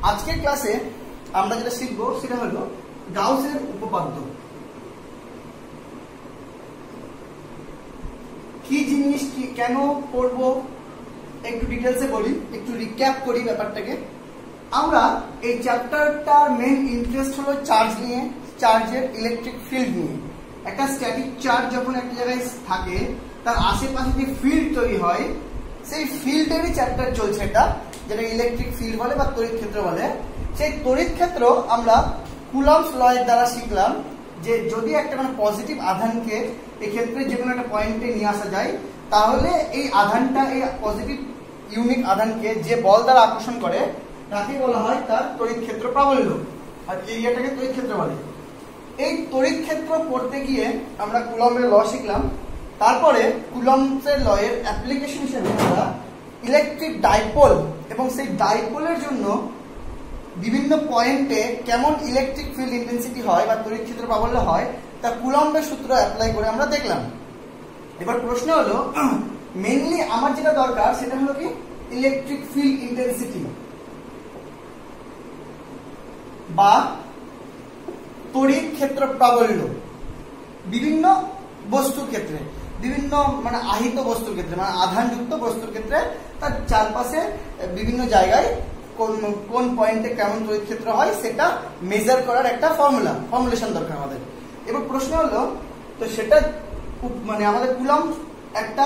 আজকের ক্লাসে আমরা যেটা শিখবো সেটা হলো গাউসের উপপাদ্য। কি জিনিস কি কেন পড়ব একটু ডিটেলসে বলি, একটু রিক্যাপ করি ব্যাপারটাকে। আমরা এই চ্যাপ্টারটার মেইন ইন্টারেস্ট হলো চার্জ নিয়ে, চার্জের ইলেকট্রিক ফিল্ড নিয়ে। একটা স্ট্যাটিক চার্জ যখন একটা জায়গায় থাকে তার আশেপাশে যে ফিল্ড তৈরি হয় সেই ফিল্ডেরই চ্যাপ্টার চলছে এটা, যেটা ইলেকট্রিক ফিল্ড বলে বা তড়িৎ ক্ষেত্র বলে। সেই তড়িৎ ক্ষেত্র আমরা কুলম্বস ল এর দ্বারা শিখলাম যে যদি একটা মানে পজিটিভ আধানকে এই ক্ষেত্রে যে কোনো একটা পয়েন্টে নিয়ে আসা যায় তাহলে এই আধানটা এই পজিটিভ ইউনিক আধানকে যে বল দ্বারা আকর্ষণ করে তাকে বলা হয় তার তড়িৎ ক্ষেত্র প্রাবল্য, আর এরিয়াটাকে তড়িৎ ক্ষেত্র বলে। এই তড়িৎ ক্ষেত্র পড়তে গিয়ে আমরা কুলম্বের ল শিখলাম। তারপরে কুলম্বের ল এর অ্যাপ্লিকেশন হিসেবে আমরা ইলেকট্রিক ডাইপোল এবং সেই ডাইপোলের জন্য বিভিন্ন পয়েন্টে কেমন ইলেকট্রিক ফিল্ড ইন্টেন্সিটি হয় বা তড়িৎ ক্ষেত্র প্রাবল্য হয় তা কুলম্বের সূত্র অ্যাপ্লাই করে আমরা দেখলাম। এবার প্রশ্ন হলো মেইনলি আমার যেটা দরকার সেটা হলো কি ইলেকট্রিক ফিল্ড ইন্টেন্সিটি বা তড়িৎ ক্ষেত্র প্রাবল্য বিভিন্ন বস্তুর ক্ষেত্রে, বিভিন্ন মানে আহিত বস্তুর ক্ষেত্রে, মানে আধানযুক্ত বস্তুর ক্ষেত্রে তার চারপাশে বিভিন্ন জায়গায় কোন পয়েন্টে কেমন তড়িৎ ক্ষেত্র হয় সেটা মেজার করার একটা ফর্মুলেশন দরকার আমাদের। এবার প্রশ্ন হলো তো সেটা মানে আমাদের কুলম্ব একটা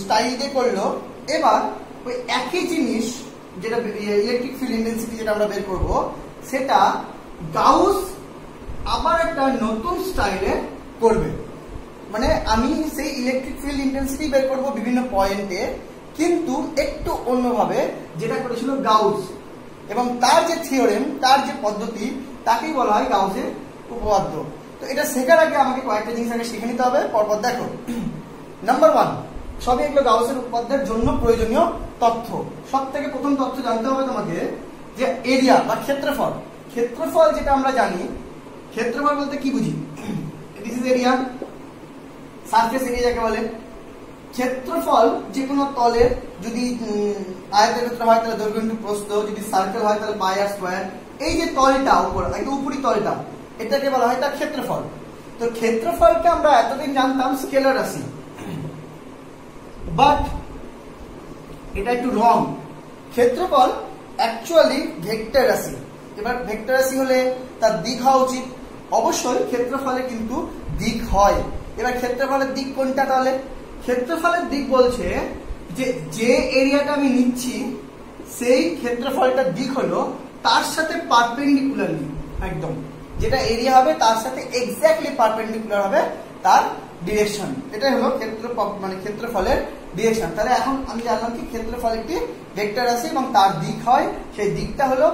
স্টাইল দিয়ে করলো। এবার ওই একই জিনিস যেটা ইলেকট্রিক ফিল্ড ইন্টেন্সিটি যেটা আমরা বের করব সেটা গাউস আবার একটা নতুন স্টাইলে করবে। মানে আমি সেই ইলেকট্রিক ফিল্ড ইন্টেন্সিটি বের করব বিভিন্ন পয়েন্টে, কিন্তু একটু অন্যভাবে যেটা করেছিল গাউস, এবং তার যে থিওরেম, তার যে পদ্ধতি তাকেই বলা হয় গাউসের উপপাদ্য। তো এটা শেখার আগে আমাকে কয়েকটা জিনিস আগে শিখে নিতে হবে, পরপর দেখো। নাম্বার 1, সবই এগুলো গাউসের উপপাদ্যের জন্য প্রয়োজনীয় তথ্য। সব থেকে প্রথম তথ্য জানতে হবে তোমাকে যে এরিয়া বা ক্ষেত্রফল। ক্ষেত্রফল যেটা আমরা জানি, ক্ষেত্রফল বলতে কি বুঝি? This is area, surface area যাকে বলে। ক্ষেত্রফল যে কোনো তলের যদি আয়তক্ষেত্র হয় তাহলে দৈর্ঘ্য ইনটু প্রস্থ, যদি সার্কেল হয় তাহলে পাই আর স্কয়ার। এই যে তলটা উপর একটু উপরি তলটা এটাকে বলা হয় তার ক্ষেত্রফল। তো ক্ষেত্রফলকে আমরা এতদিন জানতাম স্কেলার রাশি, বাট এটা একটু রং। ক্ষেত্রফল অ্যাকচুয়ালি ভেক্টর রাশি। এবার ভেক্টর রাশি হলে তার দিক হওয়া উচিত, অবশ্যই ক্ষেত্রফলে কিন্তু দিক হয়। এবার ক্ষেত্রফলের দিক কোনটা? তাহলে ক্ষেত্রফলের দিক বলছে যে যে এরিয়াটা আমি নিচ্ছি সেই ক্ষেত্রফলটার দিক হলো তার সাথে পারপেন্ডিকুলারলি, একদম যেটা এরিয়া হবে তার সাথে এক্স্যাক্টলি পারপেন্ডিকুলার হবে তার ডিরেকশন। এটাই হলো মানে ক্ষেত্রফলের ডিরেকশন। তাহলে এখন আমি জানলাম কি ক্ষেত্রফল একটি ভেক্টর রাশি এবং তার দিক হয়, সেই দিকটা হলো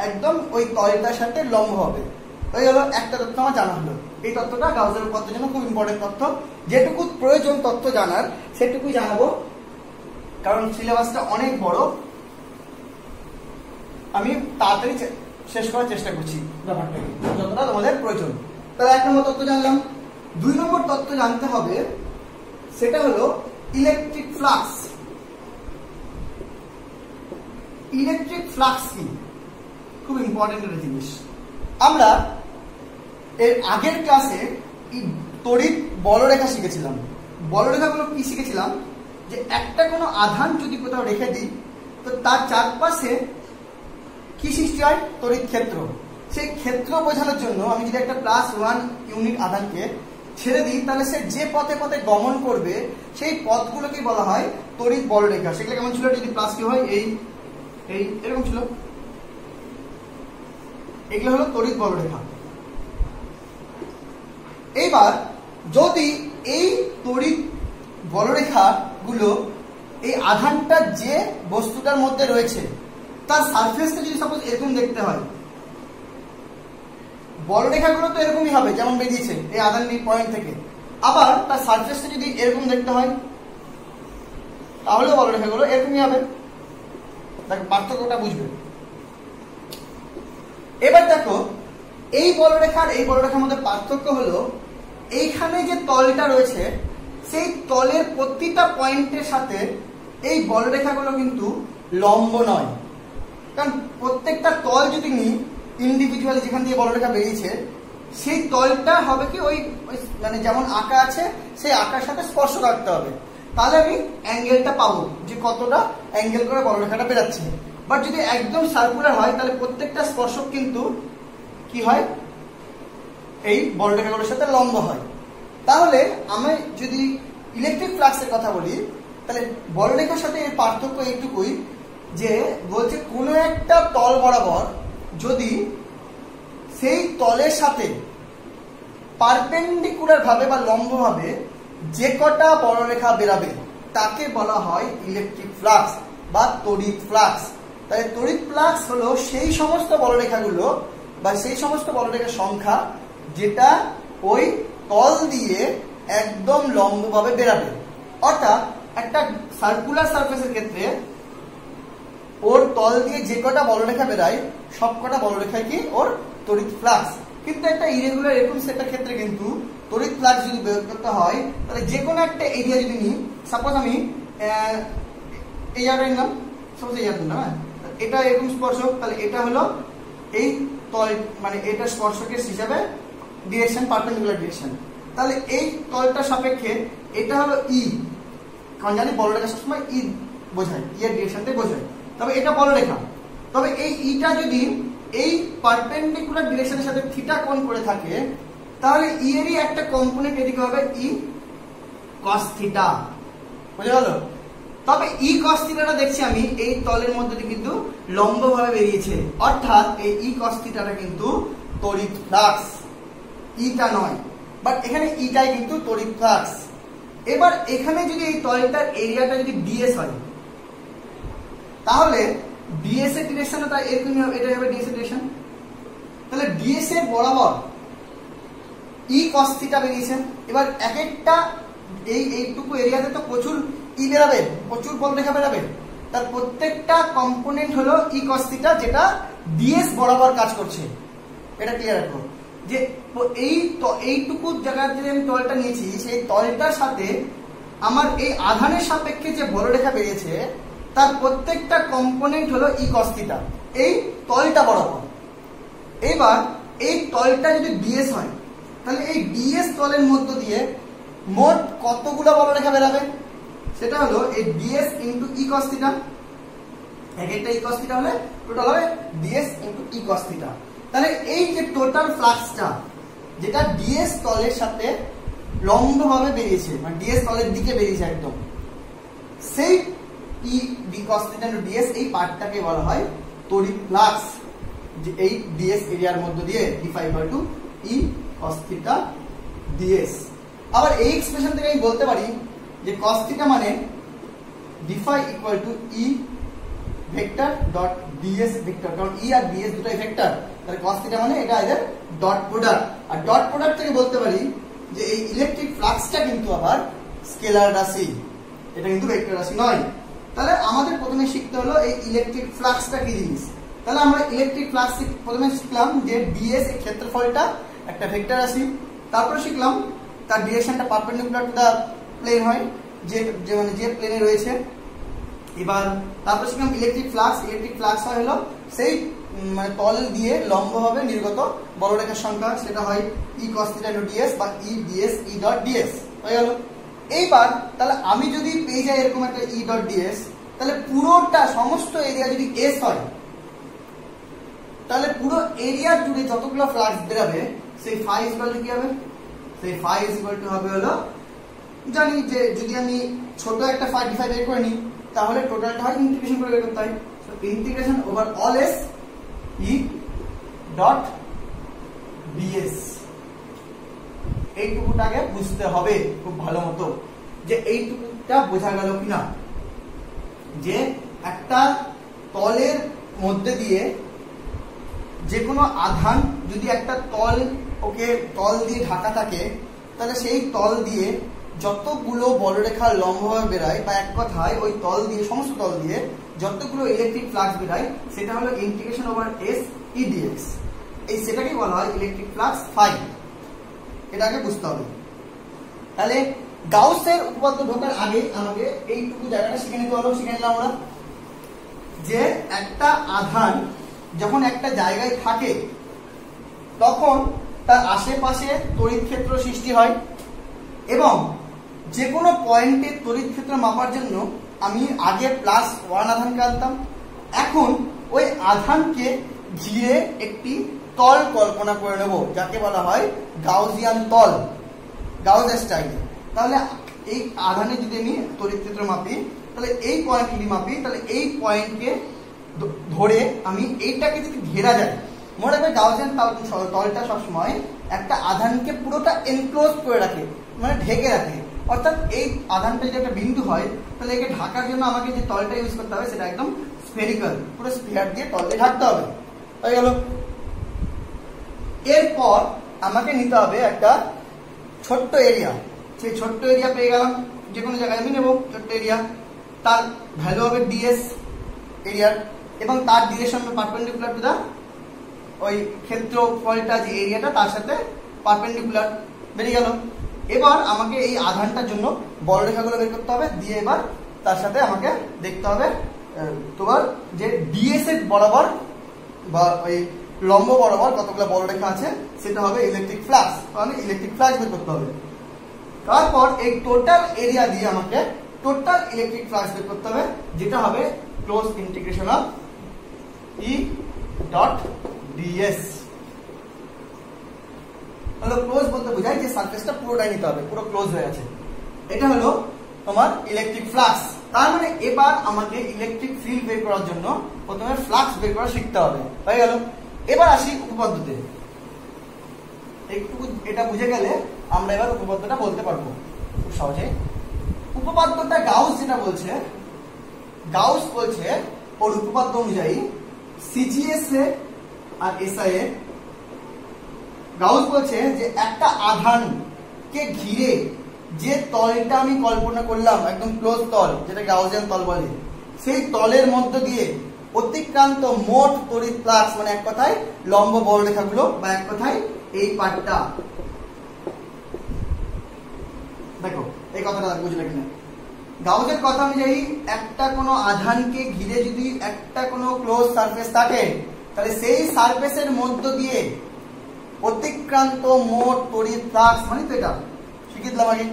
একদম ওই তলটার সাথে লম্ব হবে। ওই হলো একটা তথ্য আমার জানা হলো। এই তথ্যটা গাউসের উপপাদ্যের জন্য খুব ইম্পর্টেন্ট তথ্য। যেটুকু প্রয়োজন তথ্য জানার সেটুকুই জানাবো, কারণ সিলেবাসটা অনেক বড়, আমি তাড়াতাড়ি শেষ করার চেষ্টা করছি ব্যাপারটাকে, যতটা তোমাদের প্রয়োজন। তাহলে 1 নম্বর তথ্য জানলাম। 2 নম্বর তথ্য জানতে হবে, সেটা হলো ইলেকট্রিক ফ্লাক্স। ইলেকট্রিক ফ্লাক্স কি? খুব ইম্পর্টেন্ট একটা জিনিস। আমরা এর আগের ক্লাসে তড়িৎ বলরেখা শিখেছিলাম। বলরেখাগুলো কি শিখেছিলাম? যে একটা কোনো আধান যদি কোথাও রেখে দিই তো তার চারপাশে কি সৃষ্টি হয়? তড়িৎ ক্ষেত্র। সেই ক্ষেত্র বোঝানোর জন্য আমি যদি একটা +1 ইউনিট আধানকে ছেড়ে দিই তাহলে সে যে পথে পথে গমন করবে সেই পথগুলোকে বলা হয় তড়িৎ বলরেখা। সেগুলো কেমন ছিল? যদি প্লাস কি হয় এই এই এরকম ছিল, এগুলো হলো তড়িৎ বলরেখা। এইবার যদি এই তড়িৎ বলরেখা গুলো এই আধানটা যে বস্তুটার মধ্যে রয়েছে তার সারফেসটা যদি সাপোজ এরকম দেখতে হয়, বলরেখাগুলো তো এরকমই হবে যেমন বেরিয়েছে এই আধান পয়েন্ট থেকে। আবার তার সারফেসটা যদি এরকম দেখতে হয় তাহলেও বলরেখাগুলো এরকমই হবে। দেখো পার্থক্যটা বুঝবে। এবার দেখো এই বলরেখার এই বলরেখার মধ্যে পার্থক্য হলো এইখানে যে তলটা রয়েছে সেই তলের প্রতিটা পয়েন্টের সাথে এই বলরেখাগুলো কিন্তু লম্ব নয়। কারণ প্রত্যেকটা তল যদি নিই ইন্ডিভিজুয়ালি যেখান দিয়ে বলরেখা বেরিয়েছে সেই তলটা হবে কি ওই মানে যেমন আঁকা আছে সেই আঁকার সাথে স্পর্শ রাখতে হবে, তাহলে আমি অ্যাঙ্গেলটা পাবো যে কতটা অ্যাঙ্গেল করে বলরেখাটা বেরাচ্ছে। বাট যদি একদম সার্কুলার হয় তাহলে প্রত্যেকটা স্পর্শক কিন্তু কি হয় এই বলরেখাগুলোর সাথে লম্ব হয়। তাহলে আমি যদি ইলেকট্রিক ফ্লাক্সের কথা বলি তাহলে বলরেখার সাথে এর পার্থক্য এইটুকুই যে বলছে কোনো একটা তল বরাবর যদি সেই তলের সাথে পারপেন্ডিকুলার ভাবে বা লম্ব ভাবে যে কটা বলরেখা বেরাবে তাকে বলা হয় ইলেকট্রিক ফ্লাক্স বা তড়িৎ ফ্লাক্স। তাই তড়িৎ ফ্লাক্স হলো সেই সমস্ত বলরেখাগুলো বা সেই সমস্ত বলরেখার সংখ্যা যেটা ওই তল দিয়ে একদম লম্বভাবে বেরাবে। অর্থাৎ একটা সার্কুলার সারফেসের ক্ষেত্রে ওর তল দিয়ে যে কটা বলরেখা বেরায় সব কটা বলরেখায় কি ওর তড়িৎ ফ্লাক্স। কিন্তু একটা ইরেগুলার এরকম সেটের ক্ষেত্রে কিন্তু তড়িৎ ফ্লাক্স যদি বের করতে হয় তাহলে যে কোনো একটা এরিয়া যদি নিই, সাপোজ আমি এই জায়গাটা নিলাম, সাপোজ এই জায়গাটা না, এটা এরকম স্পর্শক, তাহলে এটা হলো এই তল মানে এটা স্পর্শকের হিসাবে ডিরেকশন পারপেন্ডিকুলার ডিরেকশন। তাহলে এই তলটা সাপেক্ষে এটা হলো ই, কারণ জানি বলরেখা সবসময় ই বোঝায়, ই এর ডিরেকশনটাই বোঝায়, তবে এটা বলরেখা। তবে এই ইটা যদি এই পারপেন্ডিকুলার ডিরেকশনের সাথে থিটা কোণ করে থাকে তাহলে ই এরই একটা কম্পোনেন্ট এদিকে হবে ই cos থিটা, বুঝে গেল? তবে ই cos থিটাটা দেখছি আমি এই তলের মধ্যে দিয়ে কিন্তু লম্বভাবে বেরিয়েছে, অর্থাৎ এই ই cos থিটাটা কিন্তু তড়িৎ ফ্লাক্স, ইটা নয়। বাট এখানে ইটাই কিন্তু তড়িৎ ফ্লাক্স। এবার এখানে যদি এই তলটার এরিয়াটা যদি ডিএস হয় তাহলে ডিএস এর ডিরেকশনটা তাই এরকমই হবে, এটা হবে ডিএস এর ডিরেকশন। তাহলে ডিএস এর বরাবর ই cos থিটা বেরিয়েছে। এবার এক একটা এইটুকু এরিয়াতে তো প্রচুর ই বেরাবে, প্রচুর বলরেখা বেরাবে, তার প্রত্যেকটা কম্পোনেন্ট হলো ই cos থিটা যেটা ডিএস বরাবর কাজ করছে। এটা ক্লিয়ার রাখো যে এইটুকু জায়গাতে যে আমি তলটা নিয়েছি সেই তলটার সাথে আমার এই আধানের সাপেক্ষে যে বলরেখা বেরিয়েছে তার প্রত্যেকটা কম্পোনেন্ট হলো ই cos থিটা এই তলটা বরাবর। এবার এই তলটা যদি ডিএস হয় তাহলে এই ডিএস তলের মধ্য দিয়ে মোট কতগুলো বলরেখা বেরাবে সেটা হলো এই ডিএস ইনটু ই cos থিটা। এক একটা ই cos থিটা হলে টোটাল হবে ডিএস ইনটু ই cos থিটা। তাহলে এই যে টোটাল ফ্লাক্সটা যেটা ডিএস তলের সাথে লম্বভাবে বেরিয়েছে মানে ডিএস তলের দিকে বেরিয়েছে একদম, সেই E D cos theta into DS এই পার্টটাকে বলা হয় তড়িৎ ফ্লাক্স, যে এই ডিএস এরিয়ার মধ্য দিয়ে d5 ই cos থিটা ডিএস। আবার এই এক্সপ্রেশন থেকে আমি বলতে পারি যে cos থিটা মানে d5 E vector dot DS vector, কারণ ই আর ডিএস দুটোই ভেক্টর, তাহলে cos থিটা মানে এটা এদের ডট প্রোডাক্ট। আর ডট প্রোডাক্ট থেকে বলতে পারি যে এই ইলেকট্রিক ফ্লাক্সটা কিন্তু আবার স্কেলার রাশি, এটা কিন্তু ভেক্টর রাশি নয়। তাহলে আমাদের প্রথমে শিখতে হলো এই ইলেকট্রিক ফ্লাক্সটা কি জিনিস। তাহলে আমরা ইলেকট্রিক ফ্লাক্স প্রথমে শিখলাম যে ডিএস এর ক্ষেত্রফলটা একটা ভেক্টর রাশি, তারপরে শিখলাম তার ডিরেকশনটা পারপেন্ডিকুলার টু দা প্লেন হয় যে মানে যে প্লেনে রয়েছে। এবার তারপর শিখলাম ইলেকট্রিক ফ্লাক্স হয় হলো সেই মানে তল দিয়ে লম্বভাবে নির্গত বলরেখার সংখ্যা, সেটা হয় ই cos থিটা ইনটু ডিএস বা ই ডিএস ই ডট ডিএস হয়ে গেল। এইবার তাহলে আমি যদি পেয়ে যাই এরকম একটা ই ডট ডিএস তাহলে পুরোটা সমস্ত এরিয়া যদি এস হয় তাহলে পুরো এরিয়া জুড়ে যতগুলো ফ্লাক্স বেরাবে সেই ফাই ইকুয়াল টু কি হবে, সেই ফাই ইকুয়াল টু হবে হলো জানি যে যদি আমি ছোট একটা ফাই d5 বের করে নিই তাহলে টোটালটা হয় ইন্টিগ্রেশন করে বের করতে হয়, so integration over all S E dot dS. এইটুকুটাকে বুঝতে হবে খুব ভালো মতো যে এইটুকুটা বোঝা গেল কিনা, যে একটা তলের মধ্যে দিয়ে যে কোনো আধান যদি একটা তল ওকে তল দিয়ে ঢাকা থাকে তাহলে সেই তল দিয়ে যতগুলো বলরেখা লম্বভাবে বেরায় বা এক কথায় ওই তল দিয়ে সমস্ত তল দিয়ে যতগুলো ইলেকট্রিক ফ্লাক্স বেরায় সেটা হলো integration over S E dx. এই সেটাকেই বলা হয় ইলেকট্রিক ফ্লাক্স ফাই, এটাকে বুঝতে হবে। তাহলে গাউসের উপপাদ্য ঢোকার আগে আমাকে এইটুকু জায়গাটা শিখে নিতে হলো, শিখে নিলাম আমরা। যে একটা আধান যখন একটা জায়গায় থাকে তখন তার আশেপাশে তড়িৎ ক্ষেত্র সৃষ্টি হয়, এবং যে কোনো পয়েন্টের তড়িৎ ক্ষেত্র মাপার জন্য আমি আগে +1 আধানকে আনতাম, এখন ওই আধানকে ঘিরে একটি তল কল্পনা করে নেব যাকে বলা হয় গাউসিয়ান তল, গাউস স্টাইল। তাহলে এই আধানে যদি আমি তড়িৎ ক্ষেত্র মাপি, তাহলে এই পয়েন্ট যদি মাপি, তাহলে এই পয়েন্টকে ধরে আমি এইটাকে যদি ঘেরা যায়, মনে রাখবে গাউসিয়ান তলটা সবসময় একটা আধানকে পুরোটা এনক্লোজ করে রাখে, মানে ঢেকে রাখে। অর্থাৎ এই আধানটা যদি একটা বিন্দু হয়, তাহলে একে ঢাকার জন্য আমাকে যে তলটা ইউজ করতে হবে সেটা একদম স্ফেরিক্যাল, পুরো স্ফিয়ার দিয়ে তলটা ঢাকতে হবে। হয়ে গেল। এরপর আমাকে নিতে হবে একটা ছোট্ট এরিয়া, সেই ছোট্ট এরিয়া পেয়ে গেলাম, যে কোনো জায়গায় আমি নেব ছোট্ট এরিয়া, তার ভ্যালু হবে ds এরিয়ার, এবং তার ডিরেকশন পারপেন্ডিকুলার টু দা ওই ক্ষেত্রফলটা যে এরিয়াটা তার সাথে পারপেন্ডিকুলার, বেরিয়ে গেল। এবার আমাকে এই আধানটার জন্য বলরেখাগুলো বের করতে হবে, দিয়ে এবার তার সাথে আমাকে দেখতে হবে তোমার যে ds এর বরাবর বা ওই লম্ব বরাবর কতগুলো বলরেখা আছে, সেটা হবে ইলেকট্রিক ফ্লাক্স, মানে ইলেকট্রিক ফ্লাক্স বের করতে হবে। তারপর এই টোটাল এরিয়া দিয়ে আমাকে টোটাল ইলেকট্রিক ফ্লাক্স বের করতে হবে, যেটা হবে close integration of E dot ds। হলো ক্লোজ বলতে বোঝায় যে সারফেসটা পুরোটাই নিতে হবে, পুরো ক্লোজ হয়ে আছে। এটা হলো তোমার ইলেকট্রিক ফ্লাক্স। তার মানে এবার আমাকে ইলেকট্রিক ফিল্ড বের করার জন্য প্রথমে ফ্লাক্স বের করা শিখতে হবে। হয়ে গেল। এবার আসি উপপাদ্যতে। একটু এটা বুঝে গেলে আমরা এবার উপপাদ্যটা বলতে পারবো খুব সহজে। উপপাদ্যটা গাউস যেটা বলছে, গাউস বলছে ওর উপপাদ্য অনুযায়ী সিজিএস এ আর এসআই এ, গাউস বলছে যে একটা আধানকে ঘিরে যে তলটা আমি কল্পনা করলাম, একদম ক্লোজ তল, যেটা গাউসিয়ান তল বলে, সেই তলের মধ্য দিয়ে অতিক্রান্ত মোট তড়িৎ ফ্লাক্স, মানে এক কথায় লম্ব বলরেখাগুলো, বা এক কথায় এই পার্টটা, দেখো এই কথাটা বুঝলে কিনা। গাউসের কথা অনুযায়ী একটা কোনো আধানকে ঘিরে যদি একটা কোনো ক্লোজ সারফেস থাকে, তাহলে সেই সারফেসের মধ্য দিয়ে অতিক্রান্ত মোট তড়িৎ ফ্লাক্স, মানে তো এটা শিখে দিলাম আগে,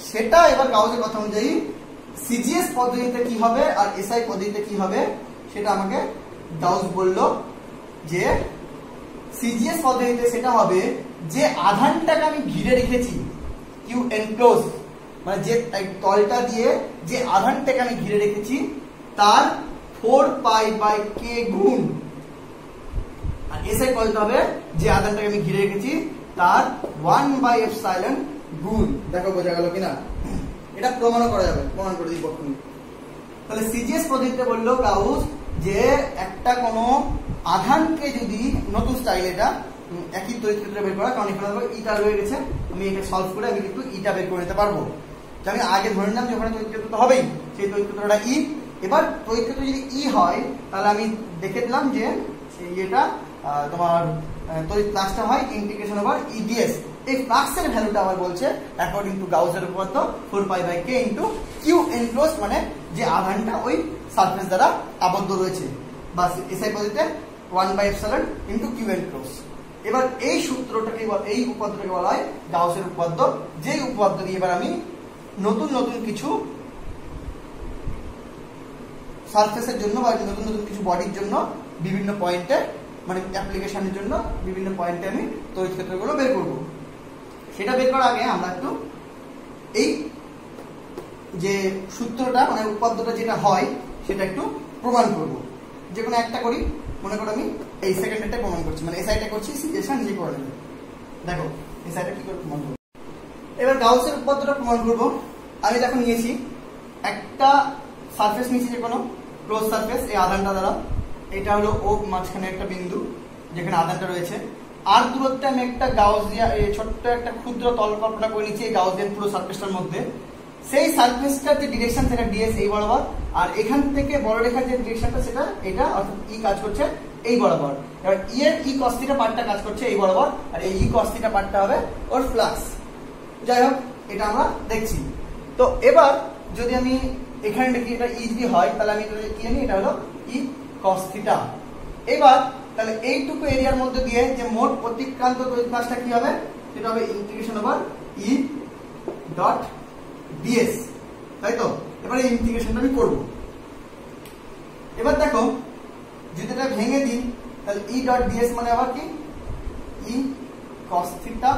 সেটা এবার গাউসের কথা অনুযায়ী সিজিএস পদ্ধতিতে কি হবে আর এসআই পদ্ধতিতে কি হবে, সেটা আমাকে গাউস বলল যে সিজিএস পদ্ধতিতে সেটা হবে যে আধানটাকে আমি ঘিরে রেখেছি, কিউ এনক্লোজ, মানে যে তলটা দিয়ে যে আধানটাকে আমি ঘিরে রেখেছি তার 4π/k গুণ, আর এসআই বলতে হবে যে আধানটাকে আমি ঘিরে রেখেছি তার 1/ε গুণ। দেখো বোঝা গেল কিনা, এটা প্রমাণও করা যাবে, প্রমাণ করে দিব। তাহলে সিজিএস পদ্ধতিতে বললো গাউস যে একটা কোনো আধানকে যদি, নতুন স্টাইল এটা, একই তড়িৎ ক্ষেত্র বের করা, কারণ এখানে ইটা রয়ে গেছে, আমি এটা সলভ করে আমি কিন্তু ইটা বের করে নিতে পারবো। আমি আগে ধরে নিলাম যে ওখানে তড়িৎ ক্ষেত্র তো হবেই, সেই তড়িৎ ক্ষেত্রটা ই। এবার তড়িৎ ক্ষেত্র যদি ই হয়, তাহলে আমি দেখে দিলাম যে এটা তোমার তড়িৎ ফ্লাক্সটা হয় ইন্টিগ্রেশন ওভার ইডিএস। এই ফ্লাক্সের ভ্যালুটা আবার বলছে অ্যাকর্ডিং টু গাউসের উপপাদ্য 4π/k ইনটু কিউ এনক্লোজ, মানে যে আধানটা ওই সারফেস দ্বারা আবদ্ধ রয়েছে, বা এসআই পদ্ধতিতে 1/ε ইনটু কিউ এনক্লোজ। এবার এই সূত্রটাকে, এই উপপাদ্যটাকে বলা হয় গাউসের উপপাদ্য, যেই উপপাদ্য দিয়ে এবার আমি নতুন নতুন কিছু সারফেসের জন্য বা নতুন নতুন কিছু বডির জন্য বিভিন্ন পয়েন্টে, মানে অ্যাপ্লিকেশনের জন্য বিভিন্ন পয়েন্টে আমি তড়িৎ ক্ষেত্রগুলো বের করব। সেটা বের করার আগে আমরা একটু এই যে সূত্রটা, মানে উপপাদ্যটা যেটা হয় সেটা একটু প্রমাণ করব। যে কোনো একটা করি, মনে করো আমি এই সেকেন্ডটা প্রমাণ করছি, মানে এই সাইডটা করছি, সিচুয়েশন নিজে করে নেবে। দেখো এই সাইডটা কি করে প্রমাণ করব। এবার গাউসের উপপাদ্যটা প্রমাণ করব। আমি দেখো নিয়েছি একটা সারফেস নিয়েছি, যে কোনো ক্লোজ সারফেস, এই আধানটা দ্বারা, এটা হলো ও মাঝখানে একটা বিন্দু যেখানে আধানটা রয়েছে, আর দূরত্বে আমি একটা গাউসিয়ান, ছোট্ট একটা ক্ষুদ্র তল কল্পনা করে নিচ্ছি এই গাউসিয়ান পুরো সারফেসটার মধ্যে। সেই সারফেসটার যে ডিরেকশন সেটা ডিএস এই বরাবর, আর এখান থেকে বড় রেখার যে ডিরেকশনটা সেটা এটা, অর্থাৎ ই কাজ করছে এই বরাবর। এবার ই এর ই cos θ পার্টটা কাজ করছে এই বরাবর, আর এই ই cos θ পার্টটা হবে ওর ফ্লাক্স। যাই হোক, এটা আমরা দেখছি। তো এবার যদি আমি এখানে দেখি এটা ই যদি হয় তাহলে আমি এটা কি জানি, এটা হলো ই cos থিটা। এবার তাহলে এইটুকু এরিয়ার মধ্যে দিয়ে যে মোট অতিক্রান্ত তড়িৎ মাসটা কি হবে, সেটা হবে ইন্টিগ্রেশন ওভার ই ডট ডিএস, তাই তো। এবারে ইন্টিগ্রেশনটা আমি করব। এবার দেখো যদি এটা ভেঙে দিই তাহলে ই ডট ডিএস মানে আবার কি ই cos থিটা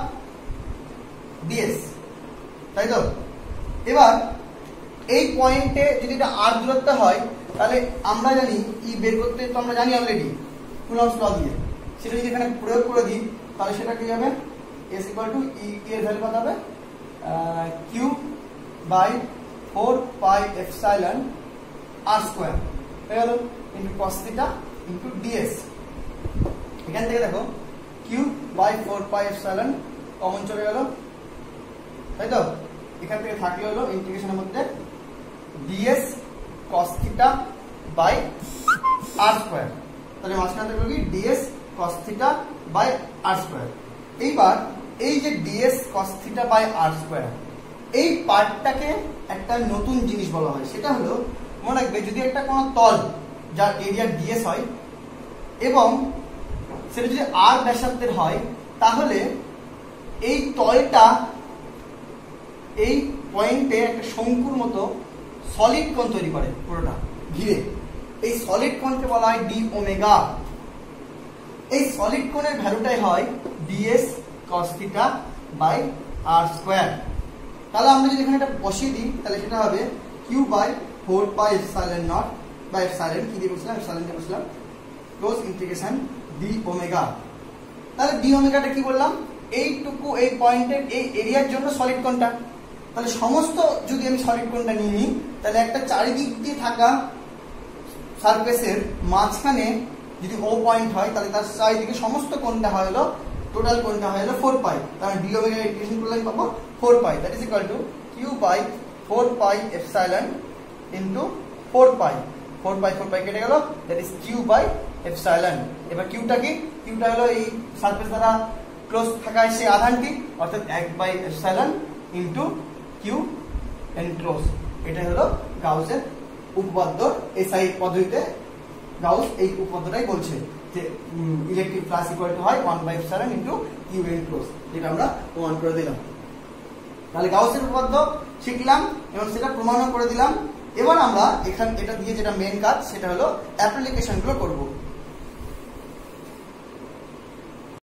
ডিএস, তাই তো। এবার এই পয়েন্টে যদি এটা আর দূরত্ব হয় তাহলে আমরা জানি ই বের করতে, তো আমরা জানি অলরেডি কুলম্বস ল দিয়ে, সেটা যদি এখানে প্রয়োগ করে দিই তাহলে সেটা কি হবে, এস ইকুয়াল টু ই এর ভ্যালু কত হবে, q by 4 pi epsilon r square হয়ে গেল into cos theta into DS. এখান থেকে দেখো q by 4 pi epsilon common চলে গেল, তাই তো। এখান থেকে থাকলে হলো ইন্টিগ্রেশনের মধ্যে DS cos theta by r square, তাহলে মাঝখানে থাকলো কি DS cos theta by r square. এইবার এই যে DS cos theta by r square, এই পার্টটাকে একটা নতুন জিনিস বলা হয়, সেটা হলো মনে রাখবে যদি একটা কোনো তল যার এরিয়া ডিএস হয় এবং সেটা যদি আর ব্যাসার্ধের হয় তাহলে এই তলটা এই পয়েন্টে একটা শঙ্কুর মতো সলিড কোণ তৈরি করে পুরোটা ঘিরে। এই সলিড কোণকে বলা হয় ডি ওমেগা। এই সলিড কোণের ভ্যালুটাই হয় DS cos theta by r square. তাহলে আমরা যদি এখানে এটা বসিয়ে দিই তাহলে সেটা হবে q by 4 pi epsilon naught by epsilon, কি দিয়ে বসলাম, এপসাইলন দিয়ে বসলাম, ক্লোজ ইন্টিগ্রেশন ডি ওমেগা। তাহলে ডি ওমেগাটা কি বললাম, এইটুকু এই পয়েন্টের এই এরিয়ার জন্য সলিড কোণটা। তাহলে সমস্ত যদি আমি সলিড কোণটা নিয়ে নিই তাহলে একটা চারিদিক দিয়ে থাকা সারফেসের মাঝখানে যদি ও পয়েন্ট হয় তাহলে তার চারিদিকে সমস্ত কোণটা হয় হলো, টোটাল কোণটা হয় হলো 4 পাই। তাহলে ডি ওমেগা ইন্টিগ্রেশন করলে আমি পাবো 4 pi, that is equal to q by 4 pi epsilon into 4 pi. 4 pi কেটে গেল, that is q by epsilon. এবার কিউটা কি, কিউটা হলো এই সারফেস দ্বারা ক্লোজ থাকায় সেই আধানটি, অর্থাৎ 1 by epsilon into q enclose. এটা হলো গাউসের উপপাদ্য। এসআই পদ্ধতিতে গাউস এই উপপাদ্যটাই বলছে যে ইলেকট্রিক ফ্লাক্স ইকুয়াল টু হয় 1 by epsilon into q enclose, যেটা আমরা প্রমাণ করে দিলাম। তাহলে গাউসের উপপাদ্য শিখলাম এবং সেটা প্রমাণও করে দিলাম। এবার আমরা এখানে এটা দিয়ে যেটা মেন কাজ সেটা হলো অ্যাপ্লিকেশন গুলো করবো।